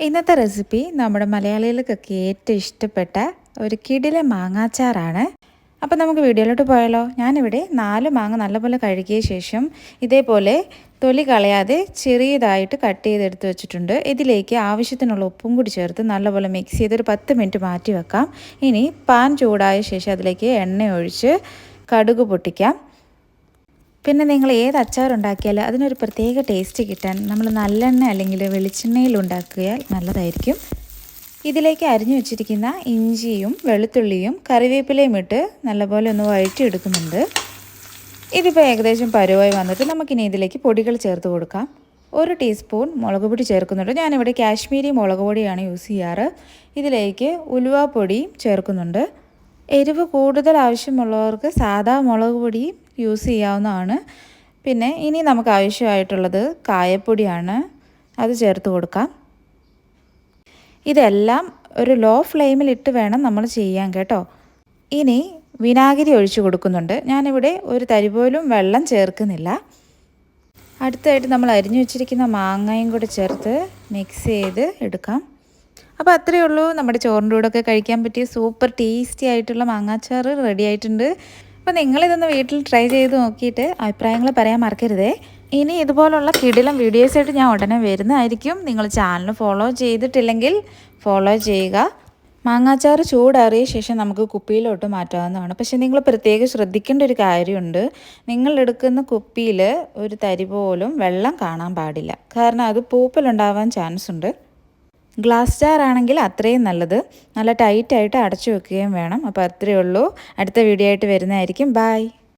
ഇന്നത്തെ റെസിപ്പി നമ്മുടെ മലയാളികൾക്കൊക്കെ ഏറ്റവും ഇഷ്ടപ്പെട്ട ഒരു കിടിലൻ മാങ്ങാച്ചാറാണ്. അപ്പോൾ നമുക്ക് വീഡിയോയിലോട്ട് പോയാലോ. ഞാനിവിടെ 4 മാങ്ങ നല്ലപോലെ കഴുകിയ ശേഷം ഇതേപോലെ തൊലി കളയാതെ ചെറിയതായിട്ട് കട്ട് ചെയ്തെടുത്ത് വെച്ചിട്ടുണ്ട്. ഇതിലേക്ക് ആവശ്യത്തിനുള്ള ഉപ്പും കൂടി ചേർത്ത് നല്ലപോലെ മിക്സ് ചെയ്ത് ഒരു 10 മിനിറ്റ് മാറ്റി വെക്കാം. ഇനി പാൻ ചൂടായ ശേഷം അതിലേക്ക് എണ്ണ ഒഴിച്ച് കടുക് പൊട്ടിക്കാം. പിന്നെ നിങ്ങൾ ഏത് അച്ചാറുണ്ടാക്കിയാലും അതിനൊരു പ്രത്യേക ടേസ്റ്റ് കിട്ടാൻ നമ്മൾ നല്ലെണ്ണ അല്ലെങ്കിൽ വെളിച്ചെണ്ണയിൽ ഉണ്ടാക്കിയാൽ നല്ലതായിരിക്കും. ഇതിലേക്ക് അരിഞ്ഞു വെച്ചിരിക്കുന്ന ഇഞ്ചിയും വെളുത്തുള്ളിയും കറിവേപ്പിലയും ഇട്ട് നല്ലപോലെ ഒന്ന് വഴറ്റിയെടുക്കുന്നുണ്ട്. ഇതിപ്പോൾ ഏകദേശം പരുവായി വന്നിട്ട് നമുക്കിനി ഇതിലേക്ക് പൊടികൾ ചേർത്ത് കൊടുക്കാം. 1 ടീസ്പൂൺ മുളക് പൊടി ചേർക്കുന്നുണ്ട്. ഞാനിവിടെ കാശ്മീരി മുളക് പൊടിയാണ് യൂസ് ചെയ്യാറ്. ഇതിലേക്ക് ഉലുവാപ്പൊടി ചേർക്കുന്നുണ്ട്. എരിവ് കൂടുതൽ ആവശ്യമുള്ളവർക്ക് സാദാ മുളക് പൊടിയും യൂസ് ചെയ്യാവുന്നതാണ്. പിന്നെ ഇനി നമുക്ക് ആവശ്യമായിട്ടുള്ളത് കായപ്പൊടിയാണ്, അത് ചേർത്ത് കൊടുക്കാം. ഇതെല്ലാം ഒരു ലോ ഫ്ലെയിമിലിട്ട് വേണം നമ്മൾ ചെയ്യാൻ കേട്ടോ. ഇനി വിനാഗിരി ഒഴിച്ച് കൊടുക്കുന്നുണ്ട്. ഞാനിവിടെ ഒരു തരി പോലും വെള്ളം ചേർക്കുന്നില്ല. അടുത്തായിട്ട് നമ്മൾ അരിഞ്ഞു വെച്ചിരിക്കുന്ന മാങ്ങയും കൂടി ചേർത്ത് മിക്സ് ചെയ്ത് എടുക്കാം. അപ്പോൾ അത്രയേ ഉള്ളൂ, നമ്മുടെ ചോറിൻ്റെ കൂടെയൊക്കെ കഴിക്കാൻ പറ്റിയ സൂപ്പർ ടേസ്റ്റി ആയിട്ടുള്ള മാങ്ങാച്ചാർ റെഡി ആയിട്ടുണ്ട്. അപ്പോൾ നിങ്ങളിതൊന്ന് വീട്ടിൽ ട്രൈ ചെയ്ത് നോക്കിയിട്ട് അഭിപ്രായങ്ങൾ പറയാൻ മറക്കരുതേ. ഇനി ഇതുപോലുള്ള കിടിലം വീഡിയോസായിട്ട് ഞാൻ ഉടനെ വരുന്നതായിരിക്കും. നിങ്ങൾ ചാനൽ ഫോളോ ചെയ്തിട്ടില്ലെങ്കിൽ ഫോളോ ചെയ്യുക. മാങ്ങാച്ചാർ ചൂടാറിയ ശേഷം നമുക്ക് കുപ്പിയിലോട്ട് മാറ്റാവുന്നതാണ്. പക്ഷേ നിങ്ങൾ പ്രത്യേകം ശ്രദ്ധിക്കേണ്ട ഒരു കാര്യമുണ്ട്. നിങ്ങൾ എടുക്കുന്ന കുപ്പിയിൽ ഒരു തരി പോലും വെള്ളം കാണാൻ പാടില്ല. കാരണം അത് പൂപ്പലുണ്ടാവാൻ ചാൻസ് ഉണ്ട്. ഗ്ലാസ് ജാർ ആണെങ്കിൽ അത്രയും നല്ലത്. നല്ല ടൈറ്റായിട്ട് അടച്ചു വെക്കുകയും വേണം. അപ്പോൾ അത്രയേ ഉള്ളൂ. അടുത്ത വീഡിയോ ആയിട്ട് വരുന്നതായിരിക്കും. ബൈ.